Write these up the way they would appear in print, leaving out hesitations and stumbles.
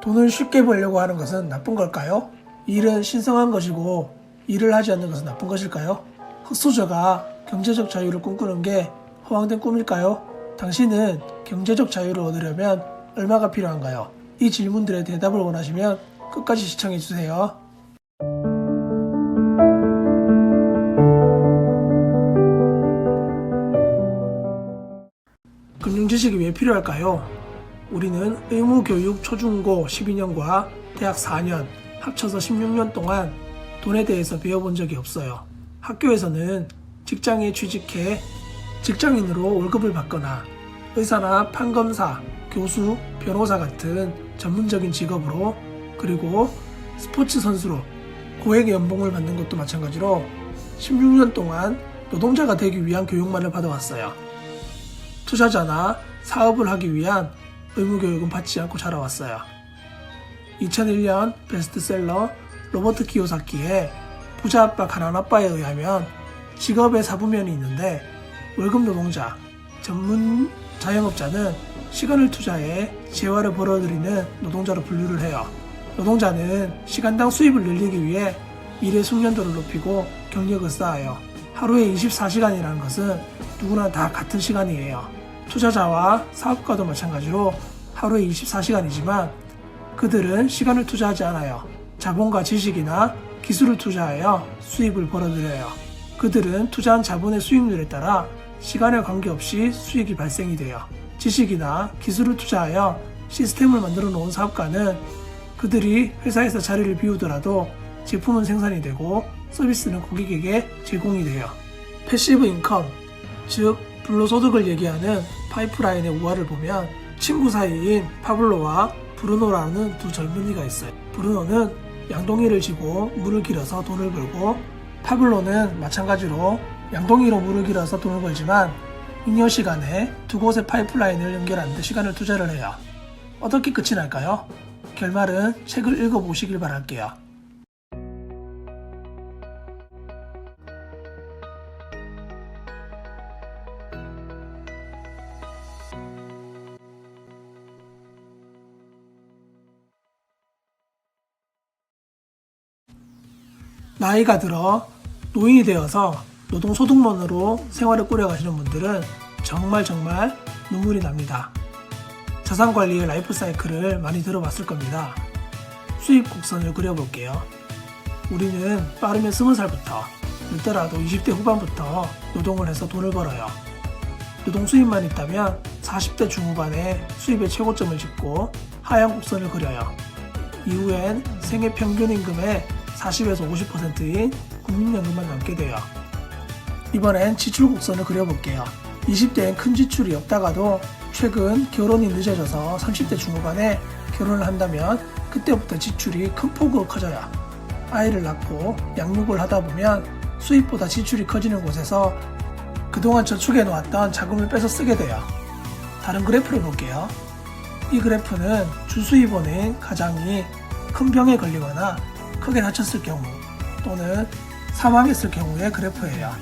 돈을 쉽게 벌려고 하는 것은 나쁜 걸까요? 일은 신성한 것이고 일을 하지 않는 것은 나쁜 것일까요? 흑수저가 경제적 자유를 꿈꾸는 게 허황된 꿈일까요? 당신은 경제적 자유를 얻으려면 얼마가 필요한가요? 이 질문들의 대답을 원하시면 끝까지 시청해주세요. 금융지식이 왜 필요할까요? 우리는 의무교육 초중고 12년과 대학 4년, 합쳐서 16년 동안 돈에 대해서 배워본 적이 없어요. 학교에서는 직장에 취직해 직장인으로 월급을 받거나 의사나 판검사, 교수, 변호사 같은 전문적인 직업으로, 그리고 스포츠 선수로 고액 연봉을 받는 것도 마찬가지로 16년 동안 노동자가 되기 위한 교육만을 받아왔어요. 투자자나 사업을 하기 위한 의무교육은 받지 않고 자라왔어요. 2001년 베스트셀러 로버트 키요사키의 부자 아빠 가난 아빠에 의하면 직업의 사부면이 있는데 월급 노동자, 전문 자영업자는 시간을 투자해 재화를 벌어들이는 노동자로 분류를 해요. 노동자는 시간당 수입을 늘리기 위해 일의 숙련도를 높이고 경력을 쌓아요. 하루에 24시간이라는 것은 누구나 다 같은 시간이에요. 투자자와 사업가도 마찬가지로 하루에 24시간이지만 그들은 시간을 투자하지 않아요. 자본과 지식이나 기술을 투자하여 수익을 벌어들여요. 그들은 투자한 자본의 수익률에 따라 시간에 관계없이 수익이 발생이 돼요. 지식이나 기술을 투자하여 시스템을 만들어 놓은 사업가는 그들이 회사에서 자리를 비우더라도 제품은 생산이 되고 서비스는 고객에게 제공이 돼요. 패시브 인컴, 즉 불로소득을 얘기하는 파이프라인의 우화를 보면 친구 사이인 파블로와 브루노라는 두 젊은이가 있어요. 브루노는 양동이를 지고 물을 길어서 돈을 벌고, 파블로는 마찬가지로 양동이로 물을 길어서 돈을 벌지만 잉여 시간에 두 곳의 파이프라인을 연결하는 데 시간을 투자를 해요. 어떻게 끝이 날까요? 결말은 책을 읽어보시길 바랄게요. 나이가 들어 노인이 되어서 노동소득만으로 생활을 꾸려가시는 분들은 정말 눈물이 납니다. 자산관리의 라이프 사이클을 많이 들어봤을 겁니다. 수입 곡선을 그려볼게요. 우리는 빠르면 20살부터, 늦더라도 20대 후반부터 노동을 해서 돈을 벌어요. 노동 수입만 있다면 40대 중후반에 수입의 최고점을 짚고 하향 곡선을 그려요. 이후엔 생애 평균 임금의 40에서 50%인 국민연금만 남게 돼요. 이번엔 지출 곡선을 그려볼게요. 20대엔 큰 지출이 없다가도 최근 결혼이 늦어져서 30대 중후반에 결혼을 한다면 그때부터 지출이 큰 폭으로 커져요. 아이를 낳고 양육을 하다 보면 수입보다 지출이 커지는 곳에서 그동안 저축해 놓았던 자금을 뺏어 쓰게 돼요. 다른 그래프를 볼게요. 이 그래프는 주수입원인 가장이 큰 병에 걸리거나 크게 다쳤을 경우 또는 사망했을 경우의 그래프예요.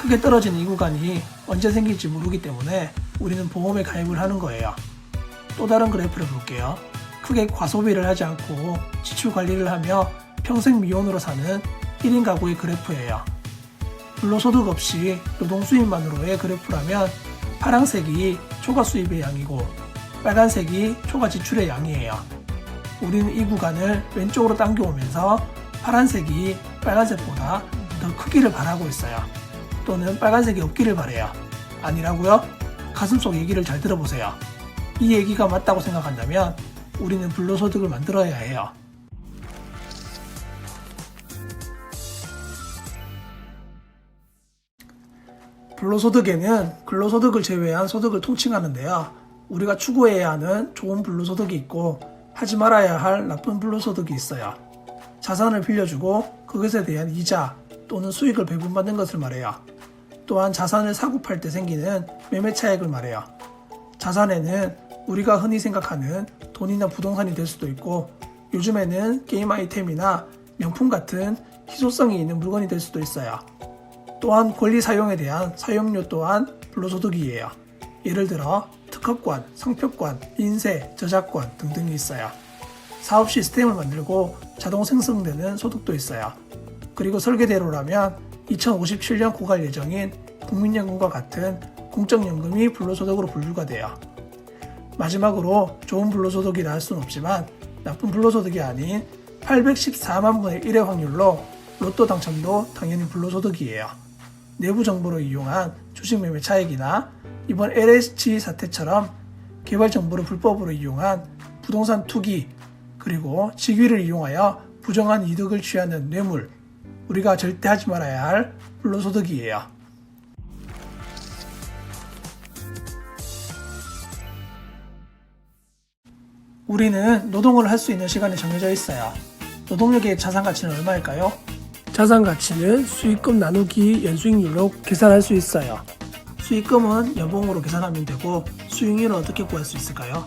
크게 떨어진 이 구간이 언제 생길지 모르기 때문에 우리는 보험에 가입을 하는 거예요. 또 다른 그래프를 볼게요. 크게 과소비를 하지 않고 지출 관리를 하며 평생 미혼으로 사는 1인 가구의 그래프예요. 불로소득 없이 노동 수입만으로의 그래프라면 파란색이 초과 수입의 양이고 빨간색이 초과 지출의 양이에요. 우리는 이 구간을 왼쪽으로 당겨오면서 파란색이 빨간색보다 더 크기를 바라고 있어요. 또는 빨간색이 없기를 바래요. 아니라고요? 가슴속 얘기를 잘 들어보세요. 이 얘기가 맞다고 생각한다면 우리는 불로소득을 만들어야 해요. 불로소득에는 근로소득을 제외한 소득을 통칭하는데요. 우리가 추구해야 하는 좋은 불로소득이 있고 하지 말아야 할 나쁜 불로소득이 있어요. 자산을 빌려주고 그것에 대한 이자 또는 수익을 배분받는 것을 말해요. 또한 자산을 사고 팔 때 생기는 매매 차익을 말해요. 자산에는 우리가 흔히 생각하는 돈이나 부동산이 될 수도 있고 요즘에는 게임 아이템이나 명품 같은 희소성이 있는 물건이 될 수도 있어요. 또한 권리 사용에 대한 사용료 또한 불로소득이에요. 예를 들어 특허권, 상표권, 인쇄, 저작권 등등이 있어요. 사업 시스템을 만들고 자동 생성되는 소득도 있어요. 그리고 설계대로라면 2057년 고갈 예정인 국민연금과 같은 공적연금이 불로소득으로 분류가 돼요. 마지막으로 좋은 불로소득이라 할 수는 없지만 나쁜 불로소득이 아닌 814만 분의 1의 확률로 로또 당첨도 당연히 불로소득이에요. 내부 정보를 이용한 주식 매매 차익이나 이번 LSG 사태처럼 개발 정보를 불법으로 이용한 부동산 투기, 그리고 직위를 이용하여 부정한 이득을 취하는 뇌물, 우리가 절대 하지 말아야 할 불로소득이에요. 우리는 노동을 할 수 있는 시간이 정해져 있어요. 노동력의 자산 가치는 얼마일까요? 자산 가치는 수익금 나누기 연수익률로 계산할 수 있어요. 수익금은 연봉으로 계산하면 되고 수익률은 어떻게 구할 수 있을까요?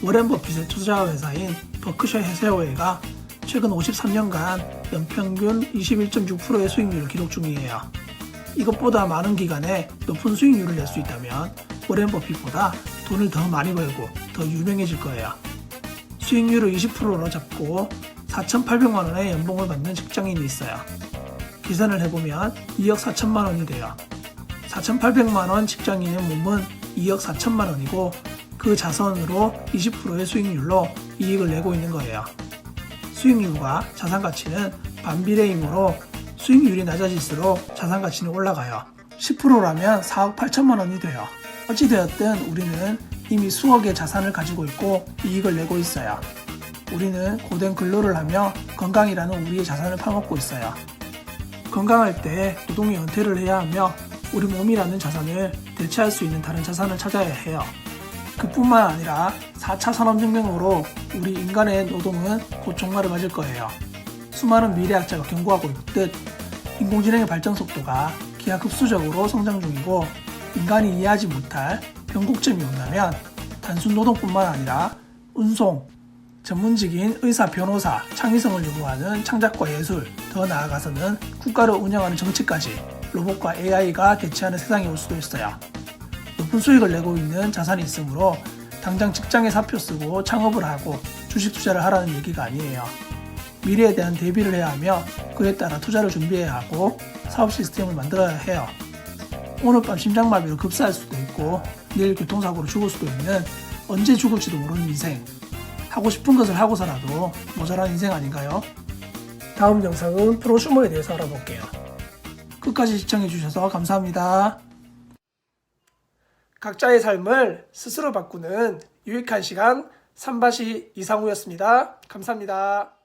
워렌 버핏의 투자 회사인 버크셔 해서웨이가 최근 53년간 연평균 21.6%의 수익률을 기록 중이에요. 이것보다 많은 기간에 높은 수익률을 낼 수 있다면 워렌 버핏보다 돈을 더 많이 벌고 더 유명해질 거예요. 수익률을 20%로 잡고 4,800만 원의 연봉을 받는 직장인이 있어요. 계산을 해보면 2억 4천만 원이 돼요. 4,800만 원 직장인의 몸은 2억 4천만 원이고 그 자선으로 20%의 수익률로 이익을 내고 있는 거예요. 수익률과 자산 가치는 반비례이므로 수익률이 낮아질수록 자산 가치는 올라가요. 10%라면 4억 8천만 원이 돼요. 어찌되었든 우리는 이미 수억의 자산을 가지고 있고 이익을 내고 있어요. 우리는 고된 근로를 하며 건강이라는 우리의 자산을 파먹고 있어요. 건강할 때 노동의 은퇴를 해야 하며 우리 몸이라는 자산을 대체할 수 있는 다른 자산을 찾아야 해요. 그뿐만 아니라 4차 산업혁명으로 우리 인간의 노동은 곧 종말을 맞을 거예요. 수많은 미래학자가 경고하고 있듯 인공지능의 발전 속도가 기하급수적으로 성장 중이고 인간이 이해하지 못할 변곡점이 온다면 단순 노동뿐만 아니라 운송, 전문직인 의사, 변호사, 창의성을 요구하는 창작과 예술, 더 나아가서는 국가를 운영하는 정치까지 로봇과 AI가 대체하는 세상이 올 수도 있어요. 높은 수익을 내고 있는 자산이 있으므로 당장 직장에 사표 쓰고 창업을 하고 주식 투자를 하라는 얘기가 아니에요. 미래에 대한 대비를 해야 하며 그에 따라 투자를 준비해야 하고 사업 시스템을 만들어야 해요. 오늘 밤 심장마비로 급사할 수도 있고 내일 교통사고로 죽을 수도 있는 언제 죽을지도 모르는 인생. 하고 싶은 것을 하고서라도 모자란 인생 아닌가요? 다음 영상은 프로슈머에 대해서 알아볼게요. 끝까지 시청해주셔서 감사합니다. 각자의 삶을 스스로 바꾸는 유익한 시간 삼바시 이상우였습니다. 감사합니다.